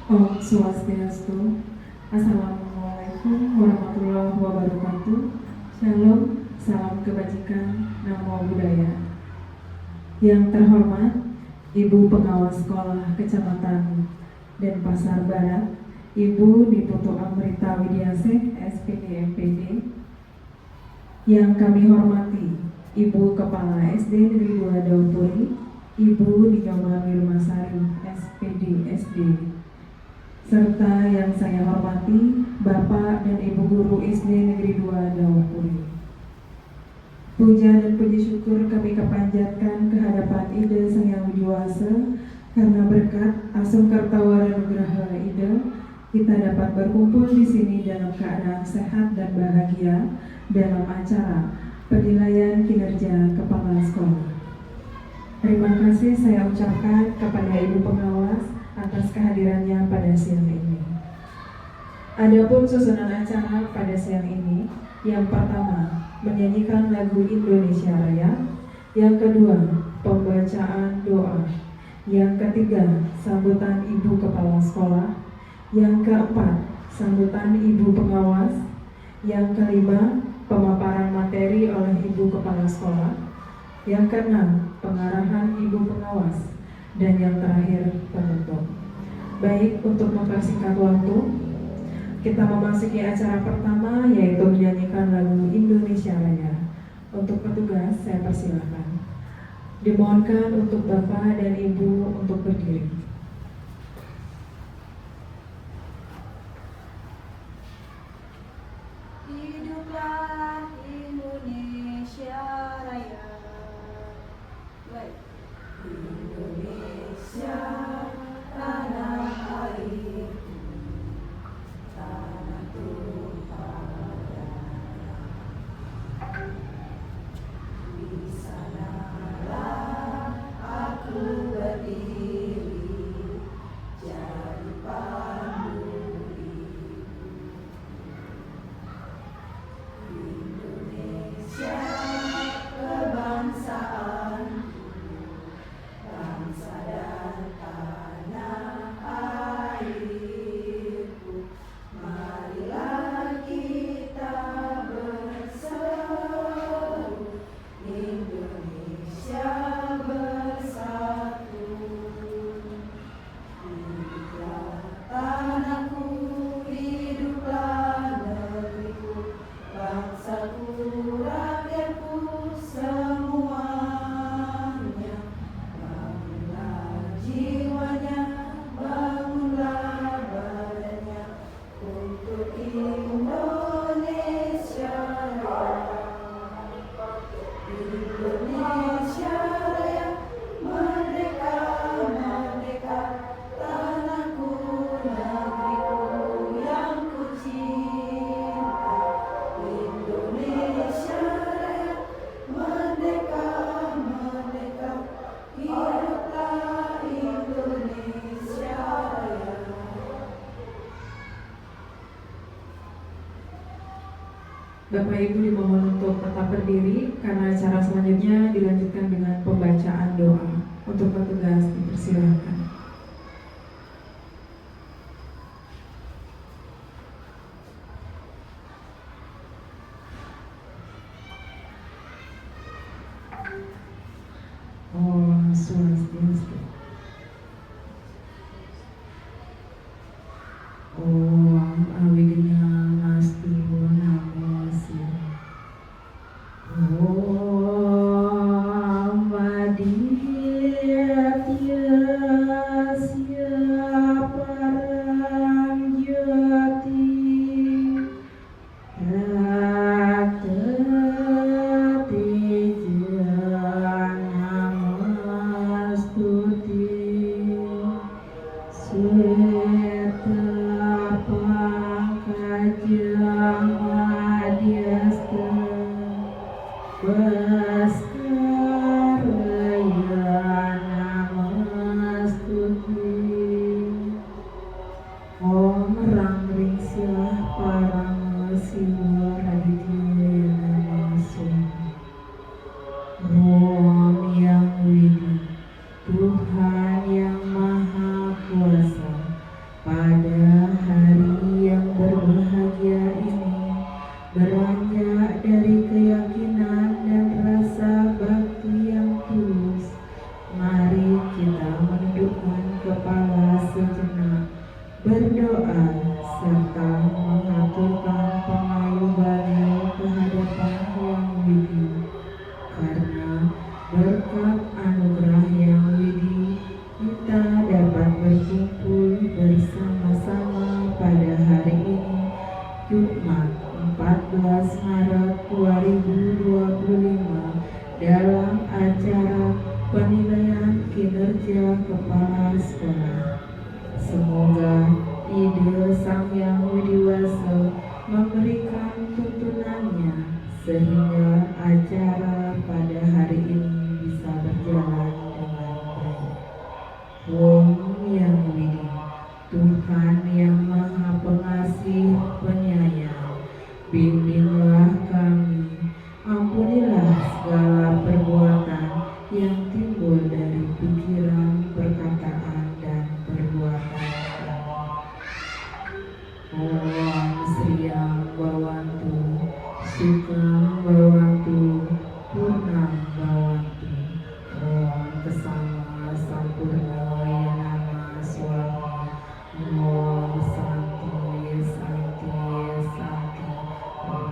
Om Swastiastu. Assalamualaikum warahmatullahi wabarakatuh. Shalom, salam kebajikan, namo buddhaya. Yang terhormat Ibu Pengawas Sekolah Kecamatan Denpasar Barat, Ibu Niputu Amrita Widiasih, SPD MPD. Yang kami hormati Ibu Kepala SD Negeri 2 Daupuri, Ibu Ninyoma Wilumasari, SPD SD. Serta yang saya hormati Bapak dan Ibu Guru SD Negeri 2 Daupuri. Puja dan puji syukur kami kepanjatkan kehadapan Ida Sang Yang Widiwasa, karena berkat Asung Kartawara Nugraha Ida, kita dapat berkumpul di sini dalam keadaan sehat dan bahagia dalam acara penilaian kinerja kepala sekolah. Terima kasih saya ucapkan kepada Ibu Pengawas atas kehadirannya pada siang ini. Adapun susunan acara pada siang ini, yang pertama menyanyikan lagu Indonesia Raya, yang kedua pembacaan doa, yang ketiga sambutan Ibu Kepala Sekolah, yang keempat sambutan Ibu Pengawas, yang kelima pemaparan materi oleh Ibu Kepala Sekolah, yang keenam pengarahan Ibu Pengawas, dan yang terakhir penutup. Baik, untuk mempersingkat waktu, kita memasuki acara pertama, yaitu menyanyikan lagu Indonesia Raya. Untuk petugas saya persilahkan. Dimohonkan untuk Bapak dan Ibu untuk berdiri. Hiduplah Indonesia Raya. Baik. Indonesia tanah airku, tanah tumpah darah. Di sanalah aku berdiri, jadi pandu hidup. Indonesia kebangsaan, bangsa dan tanah airku. Marilah kita berseru, Indonesia bersatu. Hiduplah tanahku, hiduplah negeriku, bangsaku, rakyatku semuanya. Bangunlah jiwanya, bangunlah badannya, untuk Indonesia Raya. Indonesia Raya, merdeka, merdeka, tanahku, negeriku yang ku cinta. Indonesia Raya, merdeka, merdeka, hiduplah Indonesia Raya. Bapak Ibu dimohon untuk tetap berdiri karena acara selanjutnya dilanjutkan dengan pembacaan doa. Untuk petugas dipersilakan. Om Swastiastu. Om Awignana Astu Namo Siddhaya. Om Adityasya Paranjyoti Rata Teja Namastuti Sweta Pakajang Adyasta Baskaraya Namastuti. Om Rangringsya Paramasiva Raditya Namaswami. Om Yang Widi, Tuhan yang Maha Kuasa, kinerja kepala sekolah. Semoga ide Sang Yang Widiwasa memberikan tuntunannya sehingga acara pada hari ini bisa berjalan dengan baik. Om Yang Widi, Tuhan yang Maha Pengasih Penyayang, bimbinglah kami, ampunilah segala perbuatan yang timbul dari pikiran, perkataan, dan perbuatan kami. Om Sriyang Bhawantu, Sukhang Bhawantu, Purnam Bhawantu. Om Kesama Sampurna Yanama Swaha. Om Santi Santi Santi. Om.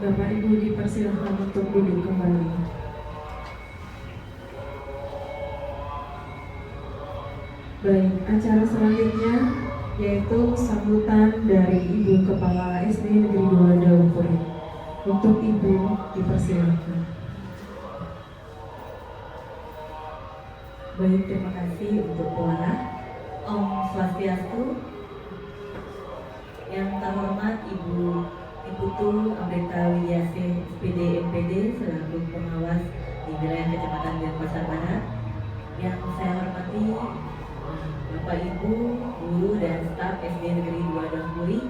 Bapak Ibu dipersilahkan untuk duduk kembali. Baik, acara selanjutnya yaitu sambutan dari Ibu Kepala SD Negeri 2 Daupuri. Untuk Ibu dipersilahkan. Baik, terima kasih untuk Puara. Om Swastiastu. Yang terhormat Ibu Diputu Amrita Widiasih SPD MPD selaku pengawas di wilayah Kecamatan Denpasar Barat. Yang saya hormati Bapak Ibu, guru dan staf SD Negeri 2 Daupuri.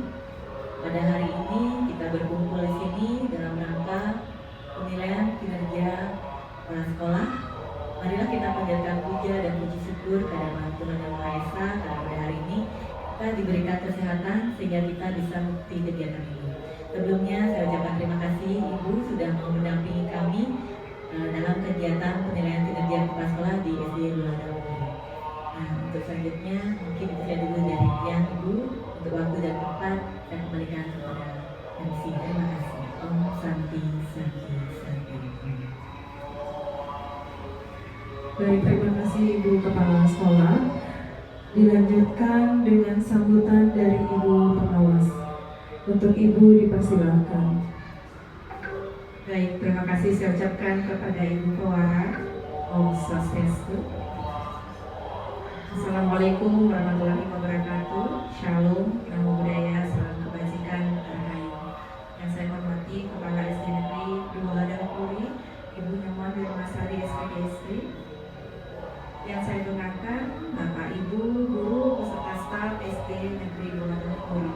Pada hari ini kita berkumpul di sini dalam rangka penilaian kinerja kepala sekolah. Marilah kita panjatkan puja dan puji syukur kehadirat Tuhan Yang Maha Esa karena pada hari ini kita diberikan kesehatan sehingga kita bisa mengikuti kegiatan ini. Sebelumnya saya ucapkan terima kasih Ibu sudah mau mendampingi kami dalam kegiatan penilaian kinerja kepala sekolah di SD 2 Daupuri. Nah, untuk selanjutnya mungkin itu saja dulu dari yang Ibu. Untuk waktu dan tempat saya kembalikan kepada MC. Terima kasih. Om Santi Santi Santi. Baik, terima kasih Ibu Kepala Sekolah. Dilanjutkan dengan sambutan dari Ibu Pengawas. Untuk Ibu dipersilahkan. Baik, terima kasih saya ucapkan kepada Ibu Pewara. Om Swastiastu. Assalamualaikum warahmatullahi wabarakatuh. Shalom, namo buddhaya, salam kebajikan, rahayu. Yang saya hormati Kepala SD Negeri 2 Daupuri, Ibu Nyoman Wirmasari SPDSD. Yang saya doakan Bapak Ibu, guru beserta staf SD Negeri 2 Daupuri.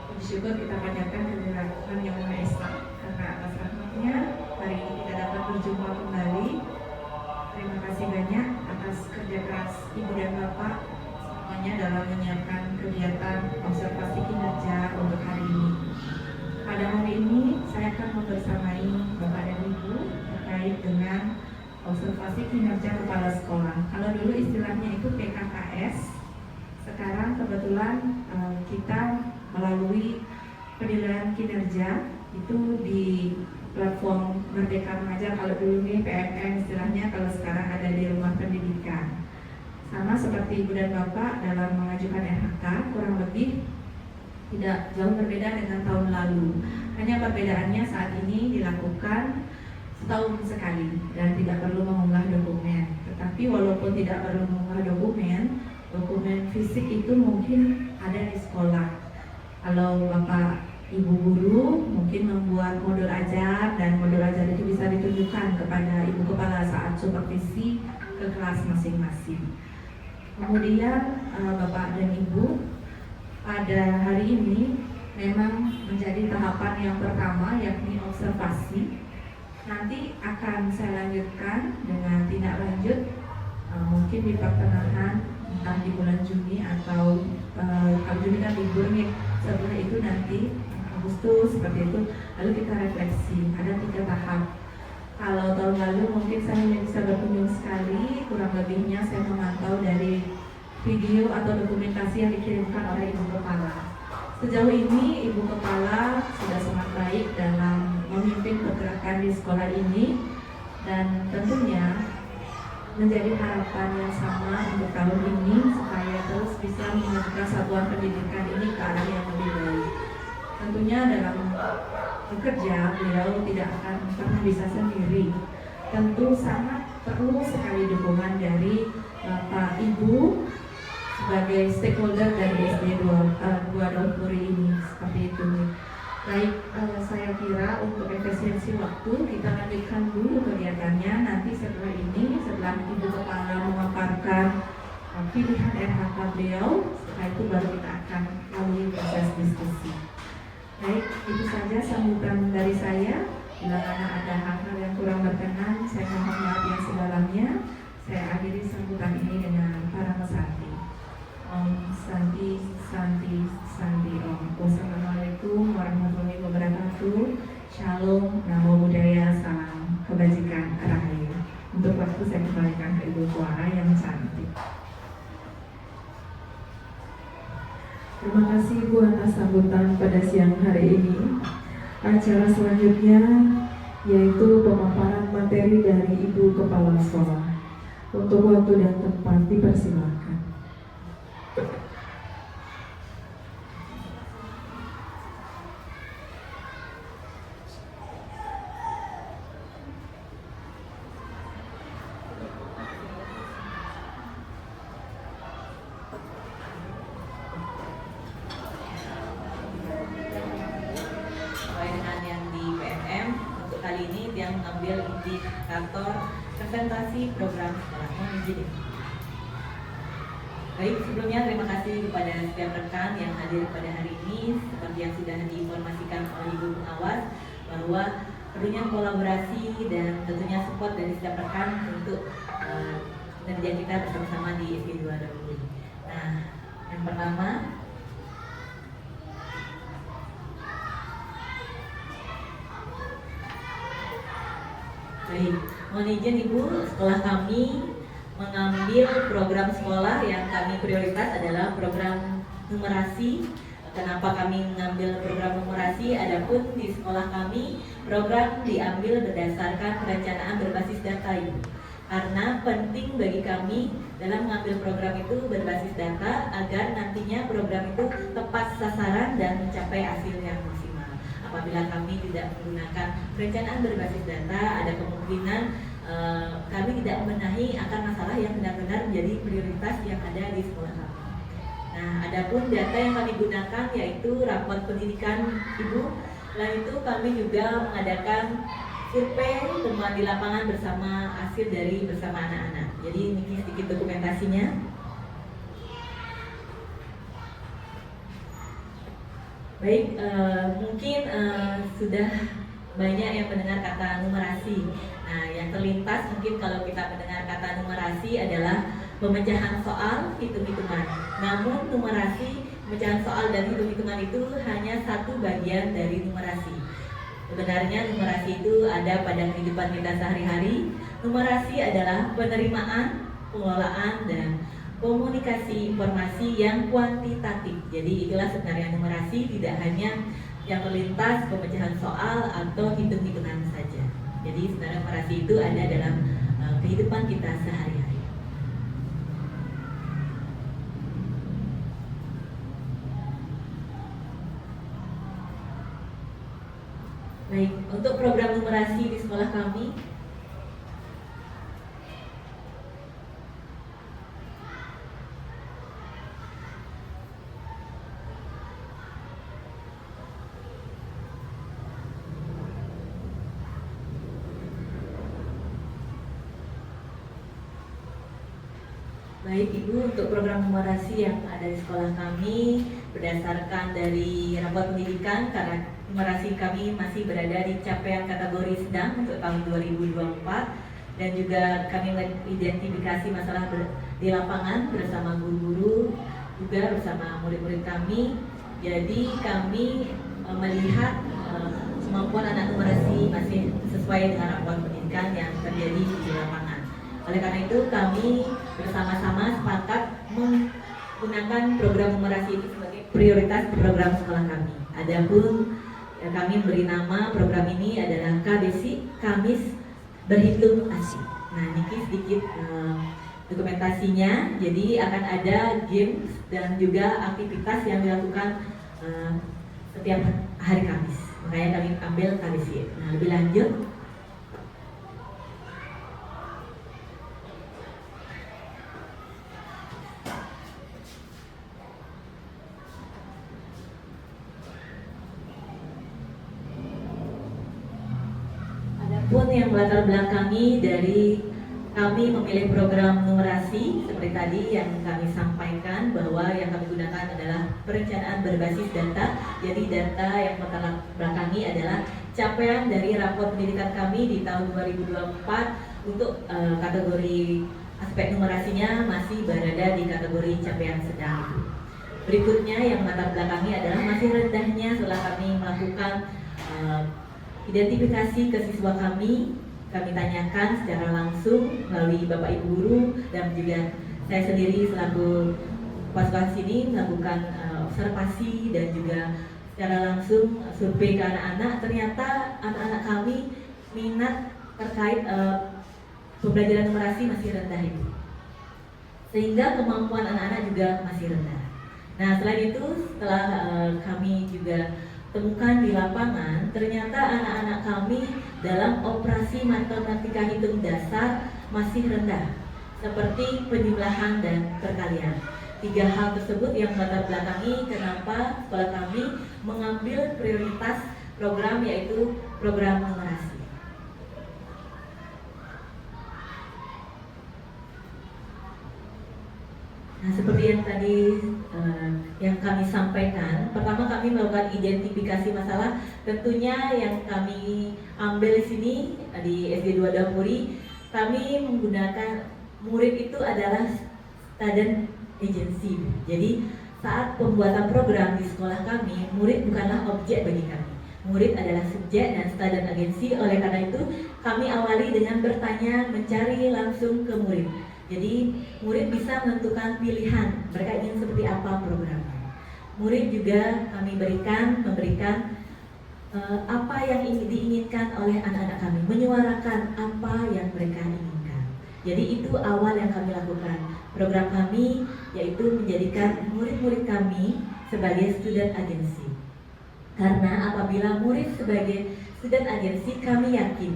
Puji syukur kita panjatkan kehadirat Tuhan Yang Maha Esa karena atas rahmatnya hari ini kita dapat berjumpa kembali. Terima kasih banyak atas kerja keras Ibu dan Bapak semuanya dalam menyiapkan kegiatan observasi kinerja untuk hari ini. Pada hari ini saya akan membersamai Bapak dan Ibu terkait dengan observasi kinerja kepala sekolah. Kalau dulu istilahnya itu PKKS, sekarang kebetulan kita melalui penilaian kinerja itu di platform Merdeka Mengajar. Kalau dulu nih PMN istilahnya, kalau sekarang ada di rumah pendidikan. Sama seperti Ibu dan Bapak dalam mengajukan RHK, kurang lebih tidak jauh berbeda dengan tahun lalu. Hanya perbedaannya saat ini dilakukan setahun sekali dan tidak perlu mengunggah dokumen. Tetapi walaupun tidak perlu mengunggah dokumen fisik itu mungkin ada di sekolah. Kalau Bapak Ibu guru mungkin membuat modul ajar dan modul ajar itu bisa ditunjukkan kepada Ibu Kepala saat supervisi ke kelas masing-masing. Kemudian Bapak dan Ibu, pada hari ini memang menjadi tahapan yang pertama yakni observasi. Nanti akan saya lanjutkan dengan tindak lanjut mungkin di pertengahan entah di bulan Juni atau kalau Juni kan libur nih, setelah itu nanti Agustus seperti itu, lalu kita refleksi. Ada 3 tahap. Kalau tahun lalu mungkin saya hanya bisa berkunjung sekali, kurang lebihnya saya memantau dari video atau dokumentasi yang dikirimkan oleh Ibu Kepala. Sejauh ini Ibu Kepala sudah sangat baik dalam memimpin pergerakan di sekolah ini, dan tentunya menjadi harapan yang sama untuk tahun ini supaya terus bisa mengajukan satuan pendidikan ini ke arah yang lebih baik. Tentunya dalam bekerja, beliau tidak akan pernah bisa sendiri. Tentu sangat perlu sekali dukungan dari Bapak Ibu sebagai stakeholder dari SD 2 Puri ini, seperti itu. Baik, saya kira untuk efisiensi waktu kita lanjutkan dulu kegiatannya. Nanti setelah ini, setelah Ibu Kepala memaparkan pilihan RHK beliau, setelah itu baru kita akan lalui proses diskusi. Baik, itu saja sambutan dari saya. Bila mana ada hal-hal yang kurang berkenan, saya mohon maaf yang sedalamnya. Saya akhiri sambutan ini dengan Parama Santi. Om Santi, Santi, Santi Om. Wassalamualaikum warahmatullahi wabarakatuh. Shalom, Namo Buddhaya, salam kebajikan, rahayu. Untuk waktu saya kembalikan ke Ibu Puara yang cantik. Terima kasih Ibu atas sambutan pada siang hari ini. Acara selanjutnya yaitu pemaparan materi dari Ibu Kepala Sekolah. Untuk waktu dan tempat dipersilakan. Kali ini yang mengambil indikator presentasi program sekolah. Mohon izin. Baik, sebelumnya terima kasih kepada setiap rekan yang hadir pada hari ini. Seperti yang sudah diinformasikan oleh Ibu Pengawas bahwa perlunya kolaborasi dan tentunya support dari setiap rekan untuk kinerja kita bersama-sama di SD 2 Puri. Nah, yang pertama, baik, mohon izin Ibu, sekolah kami mengambil program sekolah yang kami prioritas adalah program numerasi. Kenapa kami mengambil program numerasi? Adapun di sekolah kami program diambil berdasarkan perencanaan berbasis data, Ibu. Karena penting bagi kami dalam mengambil program itu berbasis data agar nantinya program itu tepat sasaran dan mencapai hasil yang maksimal. Apabila kami tidak menggunakan perencanaan berbasis data, ada kemungkinan kami tidak membenahi akar masalah yang benar-benar menjadi prioritas yang ada di sekolah kami. Nah, adapun data yang kami gunakan yaitu rapor pendidikan Ibu. Selain itu kami juga mengadakan survei temuan di lapangan bersama hasil dari bersama anak-anak. Jadi ini sedikit dokumentasinya. Baik, mungkin sudah banyak yang mendengar kata numerasi. Nah, yang terlintas mungkin kalau kita mendengar kata numerasi adalah pemecahan soal, hitung-hitungan. Namun numerasi, pemecahan soal dan hitung-hitungan itu hanya satu bagian dari numerasi. Sebenarnya numerasi itu ada pada kehidupan kita sehari-hari. Numerasi adalah penerimaan, pengelolaan, dan komunikasi informasi yang kuantitatif. Jadi itulah sebenarnya numerasi, tidak hanya yang terlintas pemecahan soal atau hitung-hitungan saja. Jadi sebenarnya numerasi itu ada dalam kehidupan kita sehari-hari. Baik, untuk program numerasi di sekolah kami, baik Ibu, untuk program numerasi yang ada di sekolah kami berdasarkan dari rapor pendidikan, karena numerasi kami masih berada di capaian kategori sedang untuk tahun 2024, dan juga kami mengidentifikasi masalah di lapangan bersama guru-guru juga bersama murid-murid kami. Jadi kami melihat kemampuan anak numerasi masih sesuai dengan rapor pendidikan yang terjadi di lapangan. Oleh karena itu kami bersama-sama sepakat menggunakan program numerasi ini sebagai prioritas program sekolah kami. Adapun kami beri nama program ini adalah KBSI, Kamis Berhitung Asik. Nah, ini sedikit dokumentasinya. Jadi akan ada games dan juga aktivitas yang dilakukan setiap hari Kamis. Makanya kami ambil KBC. Nah, lebih lanjut, pun yang melatar belakangi dari kami memilih program numerasi seperti tadi yang kami sampaikan, bahwa yang kami gunakan adalah perencanaan berbasis data. Jadi data yang melatar belakangi adalah capaian dari rapor pendidikan kami di tahun 2024 untuk kategori aspek numerasinya masih berada di kategori capaian sedang. Berikutnya yang melatar belakangi adalah masih rendahnya setelah kami melakukan identifikasi ke siswa kami tanyakan secara langsung melalui Bapak Ibu Guru dan juga saya sendiri selaku kepala sini melakukan observasi dan juga secara langsung survei ke anak-anak. Ternyata anak-anak kami minat terkait pembelajaran numerasi masih rendah itu, sehingga kemampuan anak-anak juga masih rendah. Nah, selain itu setelah kami juga temukan di lapangan, ternyata anak-anak kami dalam operasi matematika hitung dasar masih rendah, seperti penjumlahan dan perkalian. 3 hal tersebut yang melatar belakangi kenapa sekolah kami mengambil prioritas program, yaitu program numerasi. Nah, seperti yang tadi yang kami sampaikan, pertama kami melakukan identifikasi masalah. Tentunya yang kami ambil di sini di SD 2 Dampuri, kami menggunakan murid itu adalah student agency. Jadi saat pembuatan program di sekolah kami, murid bukanlah objek bagi kami. Murid adalah subjek dan student agency. Oleh karena itu, kami awali dengan bertanya, mencari langsung ke murid. Jadi murid bisa menentukan pilihan mereka ingin seperti apa programnya. Murid juga kami memberikan apa yang diinginkan oleh anak-anak kami, menyuarakan apa yang mereka inginkan. Jadi itu awal yang kami lakukan. Program kami yaitu menjadikan murid-murid kami sebagai student agency. Karena apabila murid sebagai student agency, kami yakin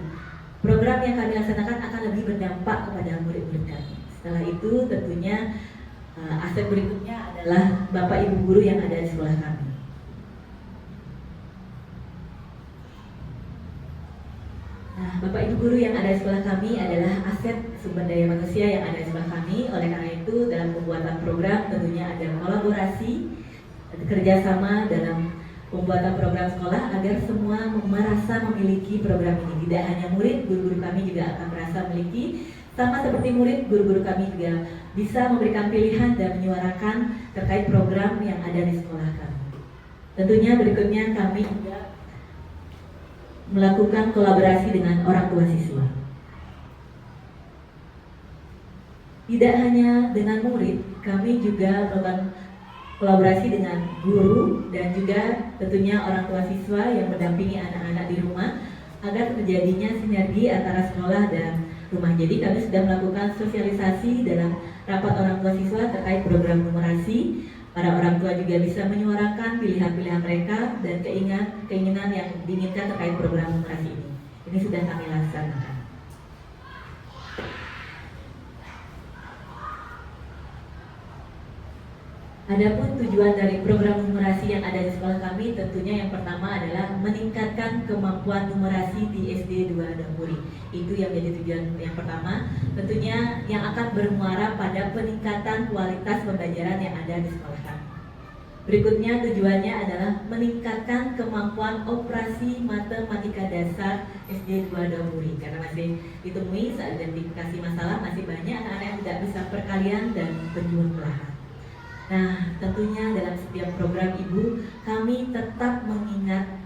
program yang kami laksanakan akan lebih berdampak kepada murid-murid kami. Setelah itu tentunya aspek berikutnya adalah Bapak Ibu Guru yang ada di sekolah kami. Nah, Bapak Ibu Guru yang ada di sekolah kami adalah aset sumber daya manusia yang ada di sekolah kami. Oleh karena itu dalam pembuatan program tentunya ada kolaborasi, kerjasama dalam pembuatan program sekolah agar semua merasa memiliki program ini. Tidak hanya murid, guru-guru kami juga akan merasa memiliki. Sama seperti murid, guru-guru kami juga bisa memberikan pilihan dan menyuarakan terkait program yang ada di sekolah kami. Tentunya berikutnya kami juga melakukan kolaborasi dengan orang tua siswa. Tidak hanya dengan murid, kami juga melakukan kolaborasi dengan guru dan juga tentunya orang tua siswa yang mendampingi anak-anak di rumah agar terjadinya sinergi antara sekolah dan rumah. Jadi kami sudah melakukan sosialisasi dalam rapat orang tua siswa terkait program numerasi. Para orang tua juga bisa menyuarakan pilihan-pilihan mereka dan keinginan yang diinginkan terkait program numerasi ini. Ini sudah kami laksanakan. Adapun tujuan dari program numerasi yang ada di sekolah kami tentunya yang pertama adalah meningkatkan kemampuan numerasi di SD 2 Dampuri. Itu yang menjadi tujuan yang pertama, tentunya yang akan bermuara pada peningkatan kualitas pembelajaran yang ada di sekolah kami. Berikutnya tujuannya adalah meningkatkan kemampuan operasi matematika dasar SD 2 Dampuri. Karena masih ditemui saat identifikasi masalah masih banyak anak-anak yang tidak bisa perkalian dan penjumlahan. Nah, tentunya dalam setiap program Ibu, kami tetap mengingat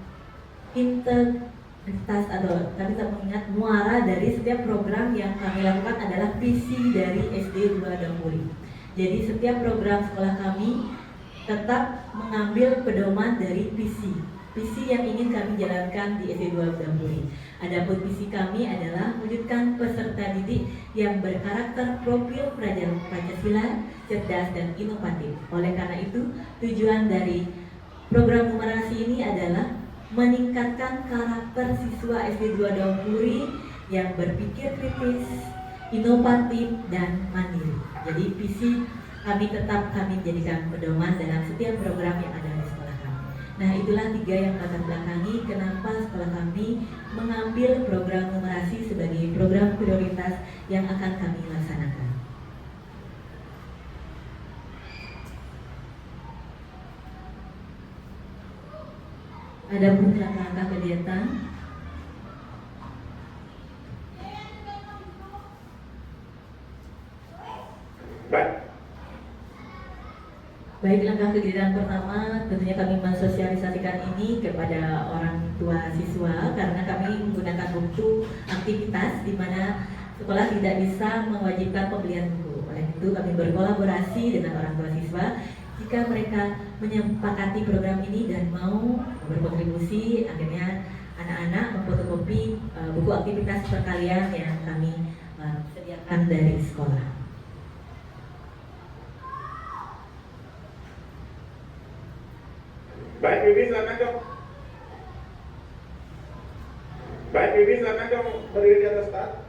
integritas atau kami tetap mengingat muara dari setiap program yang kami lakukan adalah visi dari SD 2 Dampuri. Jadi setiap program sekolah kami tetap mengambil pedoman dari visi yang ingin kami jalankan di SD 2 Dampuri. Adapun visi kami adalah mewujudkan peserta didik yang berkarakter profil pelajar Pancasila, cerdas dan inovatif. Oleh karena itu, tujuan dari program numerasi ini adalah meningkatkan karakter siswa SD 2 Daun Puri yang berpikir kritis, inovatif, dan mandiri. Jadi visi kami tetap kami jadikan pedoman dalam setiap program yang ada di sekolah kami. Nah, itulah 3 yang latar belakangi kenapa sekolah kami mengambil program numerasi sebagai program prioritas yang akan kami laksanakan. Adapun langkah-langkah kegiatan, baik, langkah kegiatan pertama tentunya kami mensosialisasikan ini kepada orang tua siswa karena kami menggunakan buku aktivitas di mana sekolah tidak bisa mewajibkan pembelian buku. Oleh itu kami berkolaborasi dengan orang tua siswa. Jika mereka menyepakati program ini dan mau berkontribusi, akhirnya anak-anak memfotokopi buku aktivitas perkalian yang kami sediakan dari sekolah. Baik, Bibi, silakan dong. Baik, Bibi, silakan dong berdiri di atas start.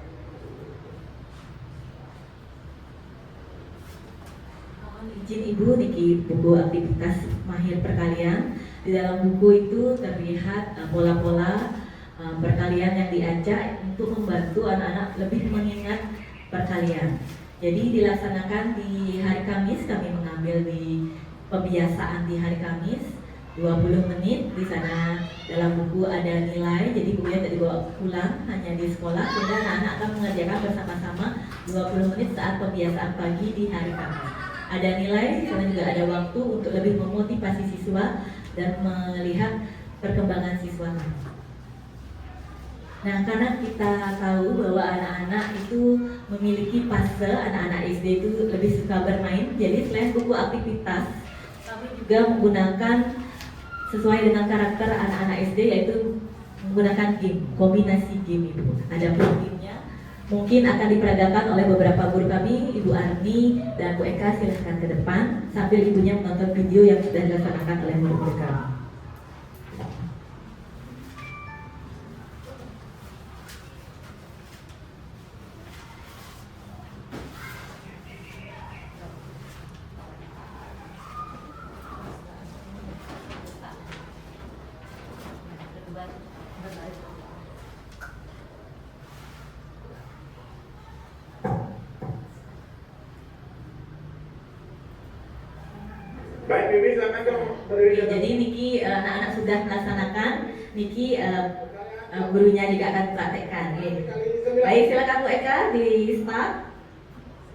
Izin Ibu, niki buku aktivitas mahir perkalian. Di dalam buku itu terlihat pola-pola perkalian yang diajak untuk membantu anak-anak lebih mengingat perkalian. Jadi dilaksanakan di hari Kamis, kami mengambil di pembiasaan di hari Kamis 20 menit. Di sana dalam buku ada nilai, jadi bukunya tidak dibawa pulang, hanya di sekolah, sehingga anak-anak akan mengerjakan bersama-sama 20 menit saat pembiasaan pagi di hari Kamis. Ada nilai, karena juga ada waktu untuk lebih memotivasi siswa dan melihat perkembangan siswa. Nah, karena kita tahu bahwa anak-anak itu memiliki fase, anak-anak SD itu lebih suka bermain, jadi selain buku aktivitas, kami juga menggunakan sesuai dengan karakter anak-anak SD, yaitu menggunakan game, kombinasi game itu. Ada gamenya, mungkin akan diperagakan oleh beberapa guru kami, Ibu Arni dan Bu Eka. Silahkan ke depan sambil ibunya menonton video yang sudah dilaksanakan oleh murid-murid kami. Baik, Bibi, silakan dong berdiri di atas. Jadi Niki anak-anak sudah melaksanakan, Niki gurunya juga akan praktekkan. Baik, silakan Bu Eka di start.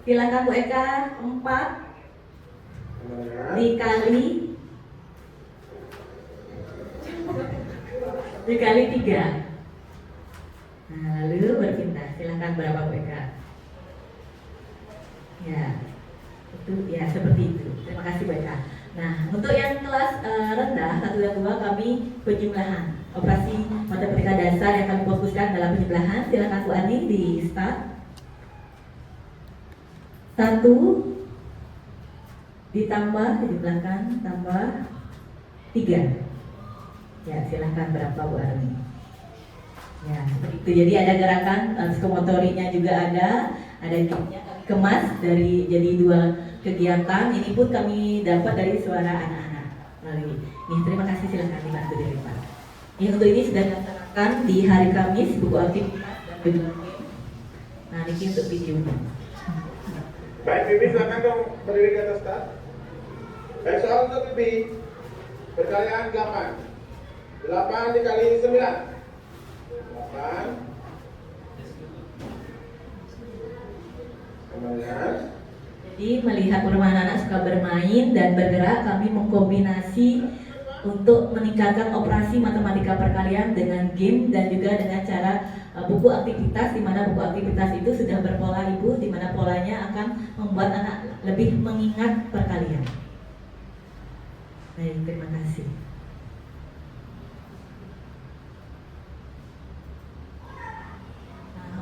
Silakan Bu Eka 4 dikali 3. Nah, lalu berpindah. Silakan berapa Bu Eka? Ya, itu ya seperti itu. Terima kasih Bu Eka. Nah, untuk yang kelas rendah 1 dan 2 kami penjumlahan. Operasi matematika dasar yang kami fokuskan dalam penjumlahan. Silakan Bu Ani di start. 1 ditambah, dijumlahkan, tambah 3. Ya, silakan berapa Bu Ani? Ya, seperti itu. Jadi ada gerakan psikomotorinya juga ada gamenya kami kemas dari jadi 2 kegiatan. Ini pun kami dapat dari suara anak-anak melalui ini. Terima kasih, silakan dibantu dari Pak. Ini untuk ini sudah dilaksanakan di hari Kamis, buku aktivitas dan video game. Nah, ini untuk videonya. Baik, Bibi, silakan dong berdiri di atas start. Baik, soal untuk Bibi, perkalian 8. 8 dikali 9. 8. Kemudian Jadi melihat permainan anak suka bermain dan bergerak, kami mengkombinasi untuk meningkatkan operasi matematika perkalian dengan game dan juga dengan cara buku aktivitas, di mana buku aktivitas itu sudah berpola Ibu, di mana polanya akan membuat anak lebih mengingat perkalian. Baik, terima kasih.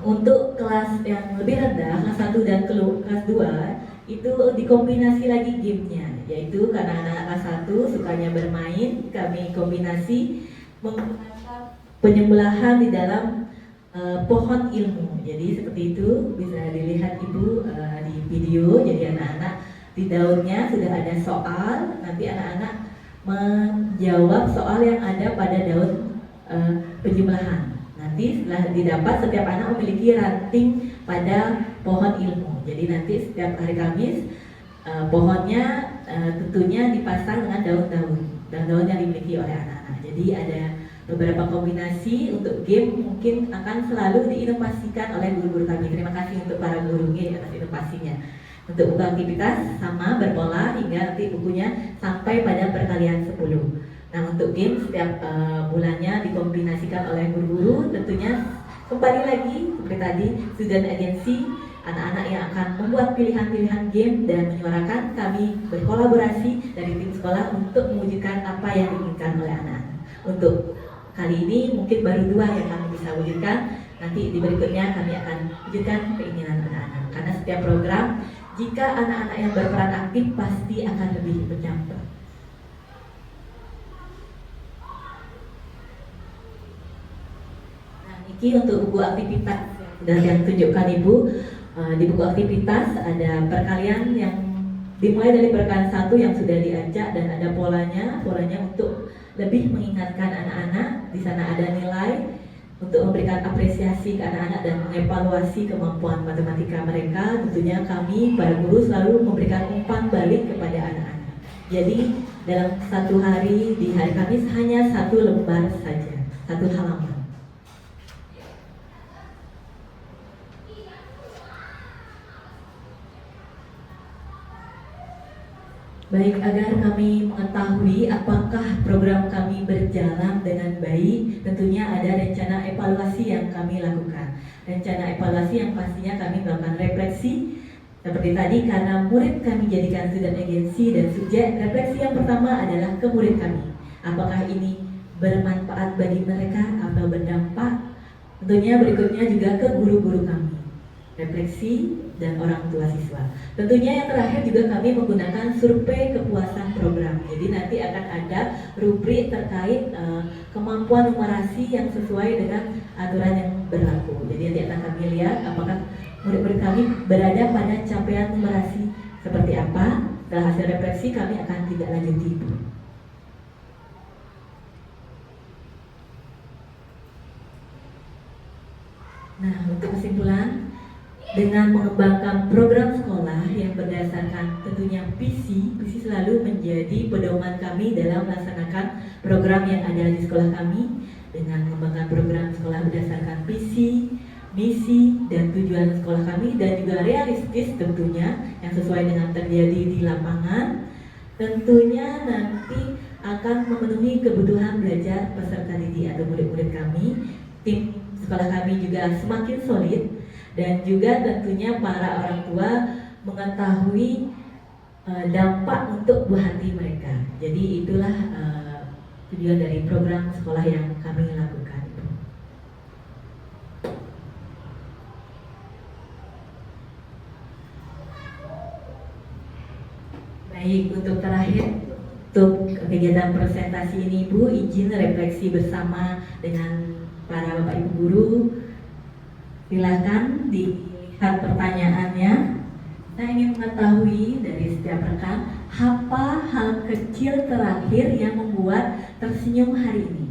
Untuk kelas yang lebih rendah, kelas 1 dan kelas 2, itu dikombinasi lagi gamenya, yaitu karena anak-anak kelas 1 sukanya bermain, kami kombinasi menggunakan penyembelahan di dalam pohon ilmu. Jadi seperti itu bisa dilihat Ibu di video. Jadi anak-anak di daunnya sudah ada soal, nanti anak-anak menjawab soal yang ada pada daun penyembelahan. Nanti setelah didapat, setiap anak memiliki ranting pada pohon ilmu. Jadi nanti setiap hari Kamis pohonnya tentunya dipasang dengan daun-daun yang dimiliki oleh anak-anak. Jadi ada beberapa kombinasi untuk game mungkin akan selalu diinovasikan oleh guru-guru kami. Terima kasih untuk para gurunya atas inovasinya. Untuk buku aktivitas sama berpola hingga nanti bukunya sampai pada perkalian 10. Nah untuk game setiap bulannya dikombinasikan oleh guru-guru, tentunya kembali lagi seperti tadi student agency, anak-anak yang akan membuat pilihan-pilihan game dan menyuarakan. Kami berkolaborasi dari tim sekolah untuk mewujudkan apa yang diinginkan oleh anak-anak. Untuk kali ini mungkin baru 2 yang kami bisa wujudkan. Nanti di berikutnya kami akan wujudkan keinginan anak-anak. Karena setiap program, jika anak-anak yang berperan aktif pasti akan lebih berdampak. Nah, ini untuk buku aktivitas sudah yang tunjukkan Ibu. Di buku aktivitas ada perkalian yang dimulai dari perkalian 1 yang sudah diajak dan ada polanya untuk lebih mengingatkan anak-anak. Di sana ada nilai untuk memberikan apresiasi ke anak-anak dan mengevaluasi kemampuan matematika mereka. Tentunya kami para guru selalu memberikan umpan balik kepada anak-anak. Jadi dalam satu hari di hari Kamis hanya 1 lembar saja, 1 halaman. Baik, agar kami mengetahui apakah program kami berjalan dengan baik, tentunya ada rencana evaluasi yang kami lakukan. Rencana evaluasi yang pastinya kami melakukan refleksi. Seperti tadi, karena murid kami jadikan student agency dan subjek, refleksi yang pertama adalah ke murid kami. Apakah ini bermanfaat bagi mereka atau berdampak? Tentunya berikutnya juga ke guru-guru kami. Refleksi dan orang tua siswa. Tentunya yang terakhir juga kami menggunakan survei kepuasan program. Jadi nanti akan ada rubrik terkait kemampuan numerasi yang sesuai dengan aturan yang berlaku. Jadi nanti akan kami lihat apakah murid-murid kami berada pada capaian numerasi seperti apa. Setelah hasil refleksi kami akan tidak lanjuti. Nah, untuk kesimpulan, dengan mengembangkan program sekolah yang berdasarkan tentunya visi selalu menjadi pedoman kami dalam melaksanakan program yang ada di sekolah kami. Dengan mengembangkan program sekolah berdasarkan visi, misi, dan tujuan sekolah kami dan juga realistis tentunya yang sesuai dengan terjadi di lapangan, tentunya nanti akan memenuhi kebutuhan belajar peserta didik atau murid-murid kami. Tim sekolah kami juga semakin solid dan juga tentunya para orang tua mengetahui dampak untuk buah hati mereka. Jadi itulah tujuan dari program sekolah yang kami lakukan. Baik, untuk terakhir, untuk kegiatan presentasi ini Ibu, izin refleksi bersama dengan para Bapak Ibu guru. Silakan dilihat pertanyaannya. Saya ingin mengetahui dari setiap rekan, apa hal kecil terakhir yang membuat tersenyum hari ini?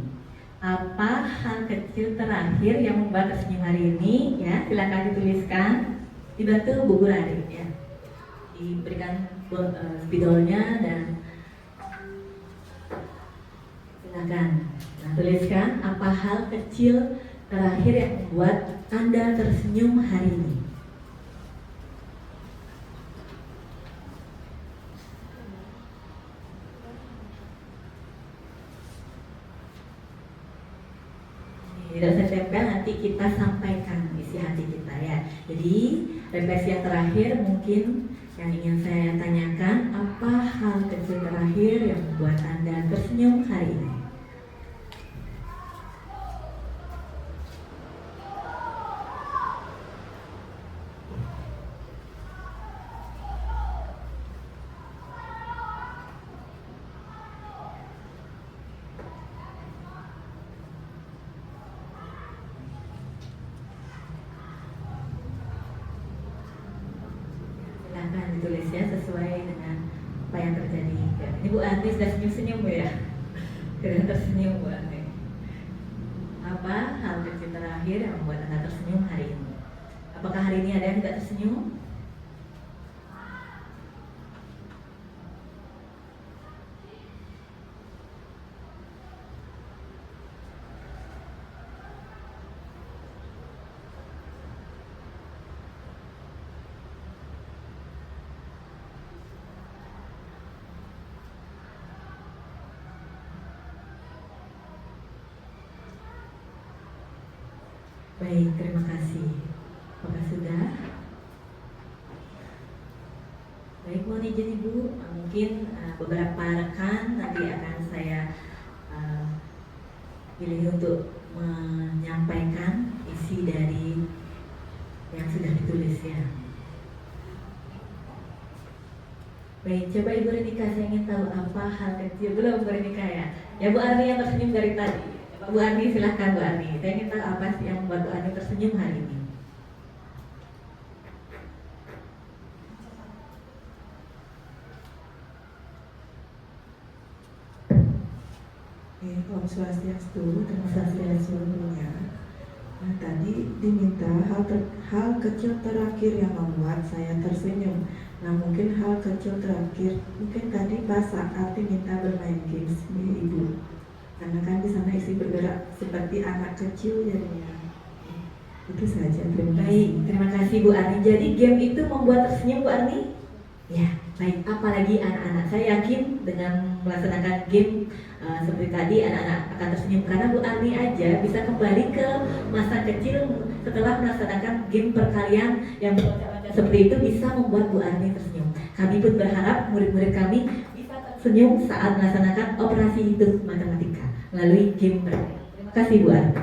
Apa hal kecil terakhir yang membuat tersenyum hari ini? Ya, silakan dituliskan. Dibantu Bu Guru Arif ya. Diberikan spidolnya dan silakan. Nah, tuliskan apa hal kecil terakhir yang membuat Anda tersenyum hari ini. Tidak usah tempel, nanti kita sampaikan isi hati kita ya. Jadi refleksi yang terakhir mungkin yang ingin saya tanyakan, apa hal kecil terakhir yang membuat Anda tersenyum hari ini? Arni sudah senyum-senyum Bu ya. Sudah tersenyum Bu Arni. Apa hal kecil terakhir yang membuat Anda tersenyum hari ini? Apakah hari ini ada yang tidak tersenyum? Baik, terima kasih. Apakah sudah? Baik, mohon izin Ibu, mungkin beberapa rekan nanti akan saya pilih untuk menyampaikan isi dari yang sudah ditulis ya. Baik, coba Ibu Renika, saya ingin tahu apa hal kecil, belum Bu Renika ya? Ya Bu Arni yang tersenyum dari tadi. Bu Arni, silahkan Bu Arni. Saya ingin tahu apa sih yang membuat Bu Arni tersenyum hari ini? Om Swastiastu, terima kasih seluruhnya. Nah, tadi diminta hal kecil terakhir yang membuat saya tersenyum. Nah, mungkin hal kecil terakhir, mungkin tadi pas saat diminta bermain games nih Ibu. Karena kan di sana isi bergerak seperti anak kecil jadinya. Itu saja. Terima kasih. Baik, terima kasih Bu Arni. Jadi game itu membuat tersenyum Bu Arni? Ya, baik. Apalagi anak-anak. Saya yakin dengan melaksanakan game seperti tadi anak-anak akan tersenyum karena Bu Arni aja bisa kembali ke masa kecil setelah melaksanakan game perkalian yang berbeda seperti itu bisa membuat Bu Arni tersenyum. Kami pun berharap murid-murid kami bisa tersenyum saat melaksanakan operasi hitung matematika melalui game mereka. Terima kasih Bu Arni.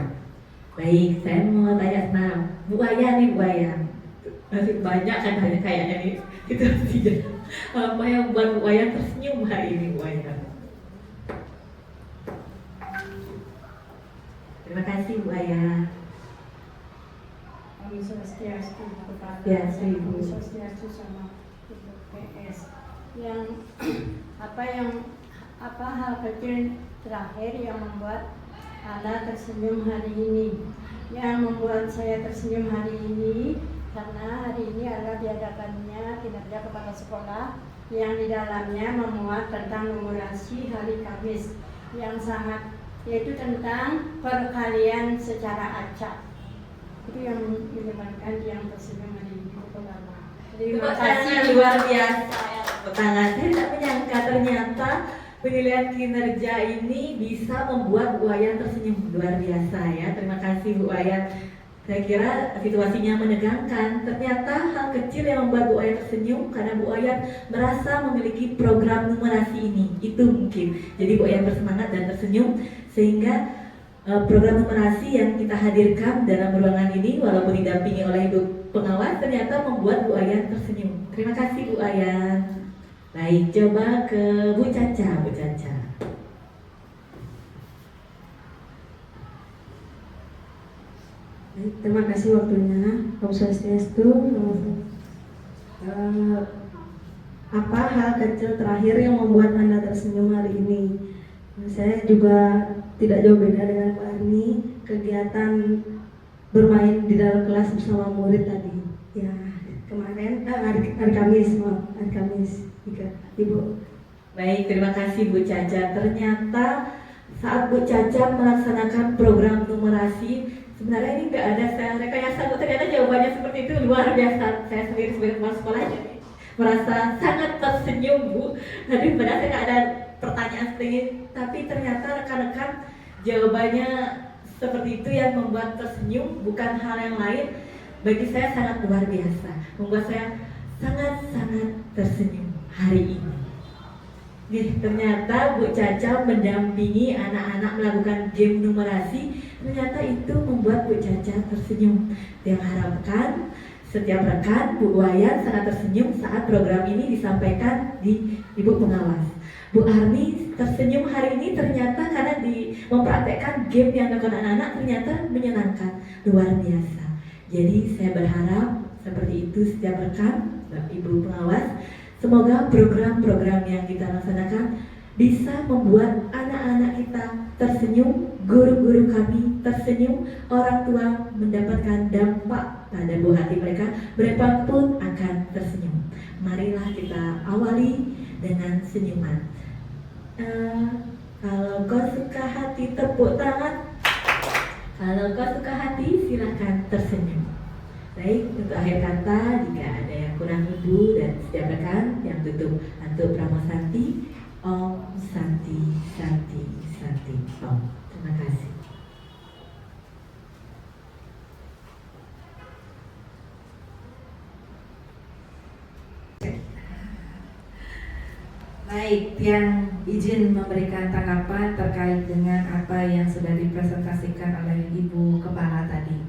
Baik, saya mau tanya sama Bu Aya nih, Bu Aya. Masih banyak kan kayaknya nih. Itu saja. Apa yang membuat Bu Aya tersenyum hari ini, Bu Aya? Terima kasih Bu Aya. Om Swastiastu kepada Ya, Ibu. Om Swastiastu sama Ibu PS. Yang apa hal kecil terakhir yang membuat Anda tersenyum hari ini? Yang membuat saya tersenyum hari ini karena hari ini adalah diadakannya kinerja kepala sekolah yang di dalamnya memuat tentang numerasi hari Kamis yang sangat, yaitu tentang perkalian secara acak. Itu yang menyebabkan yang tersenyum hari ini. Terima kasih. Luar biasa. Tangan saya tidak menyangka ternyata penilaian kinerja ini bisa membuat Bu Aya tersenyum. Luar biasa ya. Terima kasih Bu Aya. Saya kira situasinya menegangkan. Ternyata hal kecil yang membuat Bu Aya tersenyum karena Bu Aya merasa memiliki program numerasi ini. Itu mungkin. Jadi Bu Aya bersemangat dan tersenyum sehingga program numerasi yang kita hadirkan dalam ruangan ini walaupun didampingi oleh Ibu pengawas ternyata membuat Bu Aya tersenyum. Terima kasih Bu Aya. Baik, coba ke Bu Caca, Bu Caca. Terima kasih waktunya. Om Swastiastu. Apa hal kecil terakhir yang membuat Anda tersenyum hari ini? Saya juga tidak jauh beda dengan Pak Arni. Kegiatan bermain di dalam kelas bersama murid tadi. Ya, kemarin hari Kamis, hari Kamis. Ibu. Baik, terima kasih Bu Caca. Ternyata saat Bu Caca melaksanakan program numerasi, sebenarnya ini nggak ada saya rekayasa, ternyata jawabannya seperti itu. Luar biasa. Saya sendiri sebagai kepala sekolah jadi merasa sangat tersenyum Bu. Tadi padahal saya nggak ada pertanyaan seperti ini, tapi ternyata rekan-rekan jawabannya seperti itu yang membuat tersenyum, bukan hal yang lain. Bagi saya sangat luar biasa, membuat saya sangat-sangat tersenyum hari ini. Ternyata Bu Caca mendampingi anak-anak melakukan game numerasi. Ternyata itu membuat Bu Caca tersenyum. Yang harapkan setiap rekan Bu Wayan sangat tersenyum saat program ini disampaikan di Ibu pengawas. Bu Arni tersenyum hari ini ternyata karena mempraktekkan game yang dilakukan anak-anak ternyata menyenangkan, luar biasa. Jadi saya berharap seperti itu setiap rekan, Ibu pengawas. Semoga program-program yang kita laksanakan bisa membuat anak-anak kita tersenyum, guru-guru kami tersenyum, orang tua mendapatkan dampak pada buah hati mereka, mereka pun akan tersenyum. Marilah kita awali dengan senyuman. Kalau kau suka hati tepuk tangan, kalau kau suka hati silahkan tersenyum. Baik, untuk akhir kata, jika ada yang kurang ibu dan setiap rekan yang tutup untuk Pramo Santi, Om Santi Santi Santi Om. Terima kasih. Baik, yang izin memberikan tanggapan terkait dengan apa yang sudah dipresentasikan oleh Ibu Kepala tadi.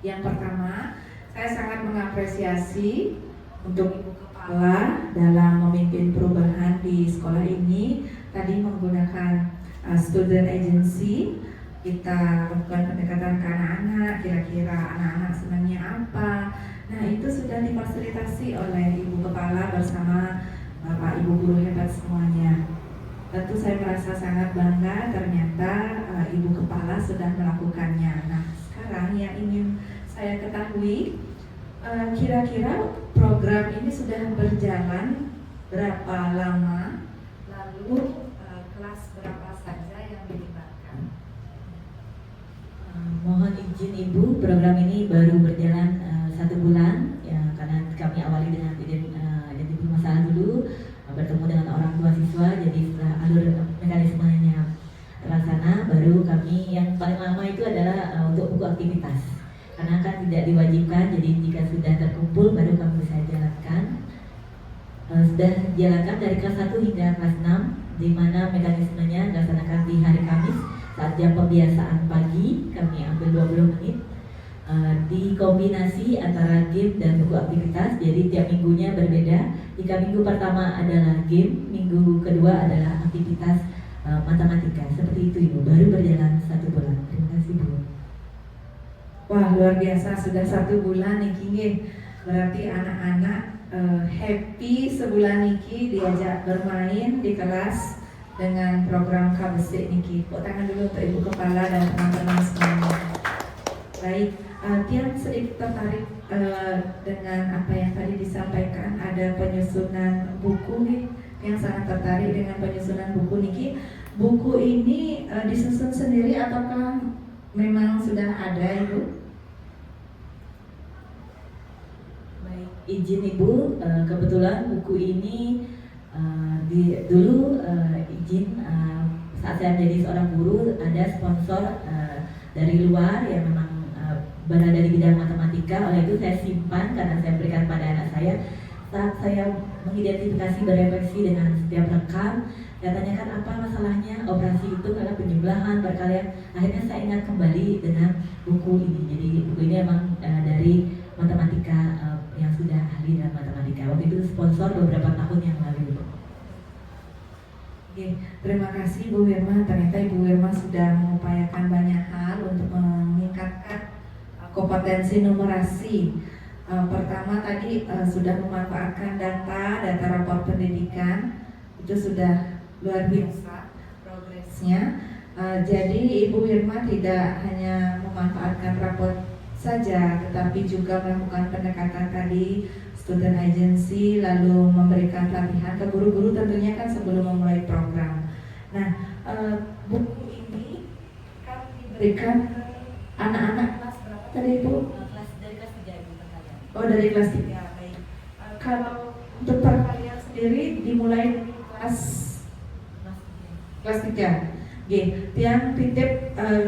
Yang pertama, saya sangat mengapresiasi untuk Ibu Kepala dalam memimpin perubahan di sekolah ini. Tadi menggunakan student agency, kita lakukan pendekatan ke anak-anak, kira-kira anak-anak senangnya apa. Nah, itu sudah difasilitasi oleh Ibu Kepala bersama Bapak Ibu guru hebat semuanya. Tentu saya merasa sangat bangga ternyata Ibu Kepala sudah melakukannya. Nah, sekarang yang ingin saya ketahui, kira-kira program ini sudah berjalan berapa lama, lalu kelas berapa saja yang dilibatkan? Mohon izin Ibu, program ini baru berjalan 1 bulan ya, karena kami awali dengan identifikasi masalah dulu, bertemu dengan orang tua siswa. Jadi setelah alur mekanismenya terlaksana, baru kami yang paling lama itu adalah untuk buku aktivitas, karena kan tidak diwajibkan. Jadi jika sudah terkumpul baru kami bisa jalankan. Sudah dijalankan dari kelas 1 hingga kelas 6, di mana mekanismenya dilaksanakan di hari Kamis saat jam pembiasaan pagi. Kami ambil 20 menit, dikombinasi antara game dan buku aktivitas. Jadi tiap minggunya berbeda. Jika minggu pertama adalah game, minggu kedua adalah aktivitas matematika. Seperti itu Ibu, baru berjalan 1 bulan. Terima kasih Bu. Wah, luar biasa, sudah 1 bulan niki. Berarti anak-anak happy sebulan niki diajak bermain di kelas dengan program KBC niki. Tepuk tangan dulu untuk Ibu Kepala dan teman-teman semuanya. Baik, Tian sedikit tertarik dengan apa yang tadi disampaikan, ada penyusunan buku nih, yang sangat tertarik dengan penyusunan buku niki. Buku ini disusun sendiri ataukah memang sudah ada Ibu? Baik, izin Ibu, kebetulan buku ini dulu izin saat saya menjadi seorang guru ada sponsor dari luar yang memang berada di bidang matematika. Oleh itu saya simpan karena saya berikan pada anak saya. Saat saya mengidentifikasi, berefleksi dengan setiap rekan, saya tanyakan apa masalahnya. Operasi itu adalah penjumlahan, perkalian. Akhirnya saya ingat kembali dengan buku ini. Jadi buku ini memang dari matematika, yang sudah ahli dalam matematika. Waktu itu sponsor beberapa tahun yang lalu. Oke, terima kasih Bu Wirma. Ternyata Ibu Wirma sudah mengupayakan banyak hal untuk meningkatkan kompetensi numerasi. Pertama tadi sudah memanfaatkan data rapor pendidikan, itu sudah luar biasa progresnya. Jadi Ibu Wirma tidak hanya memanfaatkan rapor saja, tetapi juga melakukan pendekatan tadi student agency, lalu memberikan pelatihan ke guru-guru tentunya kan sebelum memulai program. Nah, buku ini kan diberikan ke anak-anak kelas berapa tadi Bu? Dari kelas 3 Ibu pertanyaan. Oh, dari kelas 3, baik. Kalau untuk perkalian sendiri dimulai dari kelas 3. Yang titip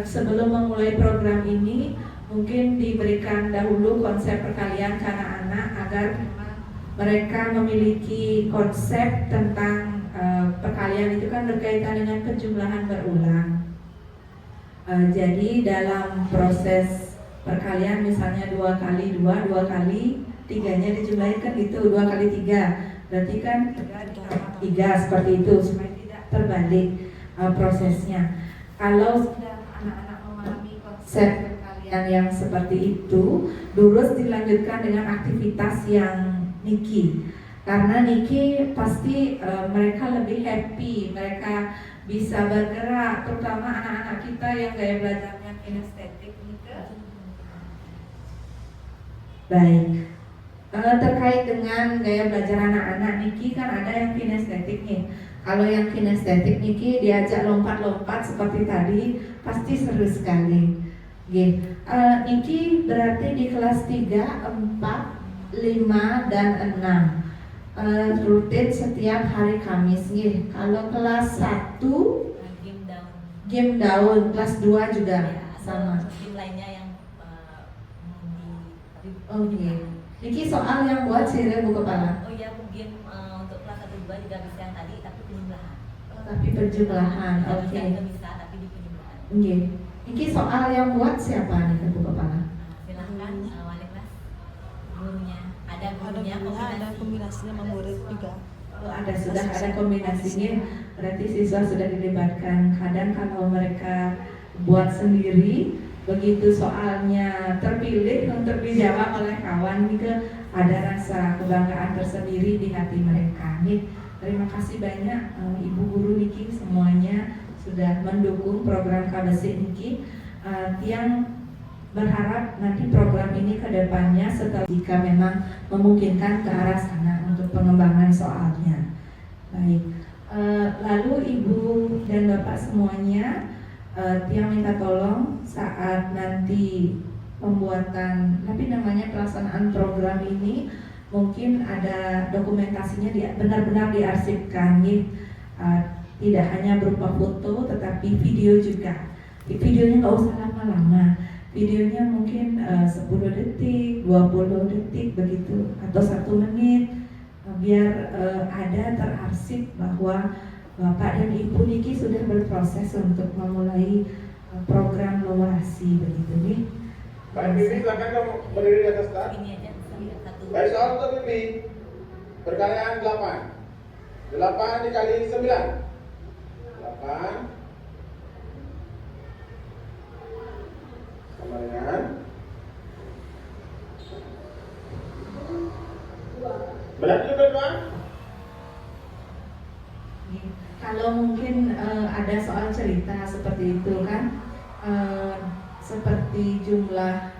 sebelum memulai program ini mungkin diberikan dahulu konsep perkalian ke anak-anak agar mereka memiliki konsep tentang perkalian itu kan berkaitan dengan penjumlahan berulang. Jadi dalam proses perkalian misalnya 2 kali 2, 2 kali 3-nya dijumlahin kan itu 2 kali 3. Berarti kan 3 seperti itu supaya tidak terbalik prosesnya. Kalau sudah anak-anak memahami konsep perkalian yang seperti itu, terus dilanjutkan dengan aktivitas yang niki. karena Niki pasti mereka lebih happy, mereka bisa bergerak, terutama anak-anak kita yang gaya belajarnya kinestetik Nike. Baik, terkait dengan gaya belajar anak-anak Niki kan ada yang kinestetik nih. Kalau yang kinestetik Niki diajak lompat-lompat seperti tadi pasti seru sekali. Niki berarti di kelas 3, 4, 5, dan 6 rutin setiap hari Kamis. Kalau kelas 1 game daun, kelas 2 juga sama. Game lainnya yang Niki soal yang buat sirih Bu Kepala. oh ya, game untuk kelas 1 2 juga bisa yang tadi tapi penjumlahan. Tapi penjumlahan, oke. Bisa tapi di penjumlahan. Niki soal yang buat siapa nih Bu Kepala? Silahkan wali kelas, gurunya. Ada gurunya, ada kombinasinya sama murid juga. Sudah ada kombinasinya, berarti siswa sudah dilibatkan. Kadang kalau mereka buat sendiri, begitu soalnya terpilih untuk dijawab oleh kawan, ada rasa kebanggaan tersendiri di hati mereka. Terima kasih banyak Ibu Guru Niki semuanya sudah mendukung program KBC Niki. Yang berharap nanti program ini ke depannya setelah jika memang memungkinkan ke arah sana untuk pengembangan soalnya. Baik, lalu Ibu dan Bapak semuanya, Tiang minta tolong saat nanti pembuatan, tapi namanya pelaksanaan program ini mungkin ada dokumentasinya benar-benar diarsipkan, tidak hanya berupa foto tetapi video juga. Videonya nggak usah lama-lama. Videonya mungkin 10 detik, 20 detik begitu, atau 1 menit, biar ada terarsip bahwa Bapak dan Ibu Niki sudah berproses untuk memulai program numerasi begitu nih. Baik Bibi, silakan kamu berdiri di atas tas. Ini aja satu. Baik, soal untuk Bibi, perkalian 8. 8 dikali 9. 8 sama dengan benar juga berdua? Kalau mungkin ada soal cerita seperti itu kan, seperti jumlah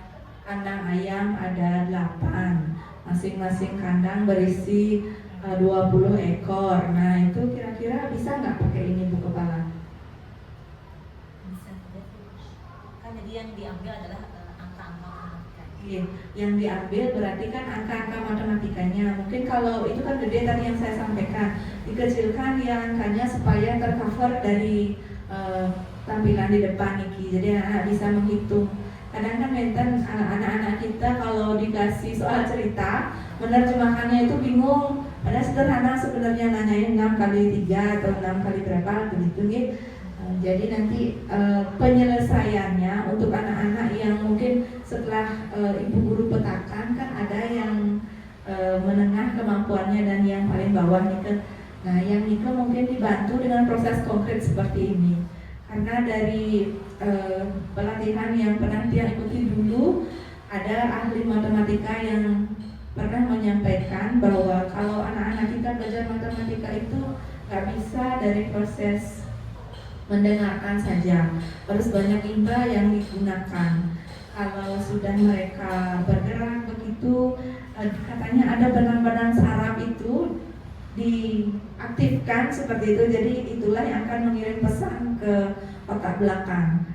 kandang ayam ada 8, masing-masing kandang berisi 20 ekor. Nah itu kira-kira bisa nggak pakai ini Bu Kepala? Bisa saja. Kan jadi yang diambil adalah angka-angka matematika. Yang diambil berarti kan angka-angka matematikanya. Mungkin kalau itu kan gede tadi yang saya sampaikan, dikecilkan ya angkanya supaya tercover dari tampilan di depan Niki. Jadi anak bisa menghitung. Kadang kan menten anak-anak kita kalau dikasih soal cerita menerjemahkannya itu bingung. Padahal sederhana sebenarnya, nanyain 6 kali 3 atau 6 kali berapa begitu nih. Jadi nanti penyelesaiannya untuk anak-anak yang mungkin setelah Ibu Guru petakan kan ada yang menengah kemampuannya dan yang paling bawah nih. Nah yang Nika mungkin dibantu dengan proses konkret seperti ini. Karena dari pelatihan yang pernah dia ikuti dulu, ada ahli matematika yang pernah menyampaikan bahwa kalau anak-anak kita belajar matematika itu nggak bisa dari proses mendengarkan saja, harus banyak indera yang digunakan. Kalau sudah mereka bergerak begitu, katanya ada benang-benang saraf itu diaktifkan seperti itu, jadi itulah yang akan mengirim pesan ke otak belakang.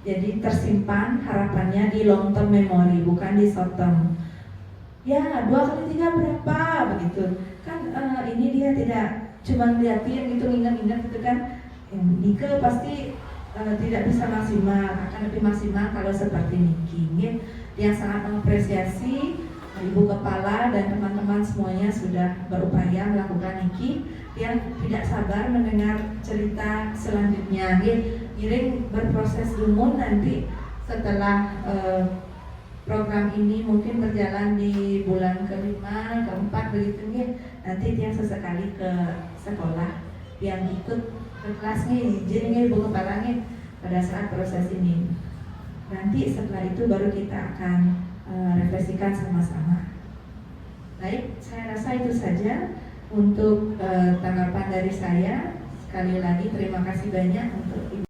Jadi tersimpan harapannya di long term memory, bukan di short term. Ya 2 kali 3 berapa begitu kan, ini dia tidak cuma liatin gitu, ingat-ingat gitu kan. Nika pasti tidak bisa maksimal, akan lebih maksimal kalau seperti Niki. Yang sangat mengapresiasi Ibu Kepala dan teman-teman semuanya sudah berupaya melakukan Niki, yang tidak sabar mendengar cerita selanjutnya. Giring berproses dulu nanti setelah program ini mungkin berjalan di bulan ke-5, ke-4 begitu nih. Nanti dia sesekali ke sekolah yang ikut ke kelas nih, izin nih Bu Kepala nih pada saat proses ini. Nanti setelah itu baru kita akan refleksikan sama-sama. Baik, saya rasa itu saja untuk tanggapan dari saya. Sekali lagi terima kasih banyak untuk Ibu.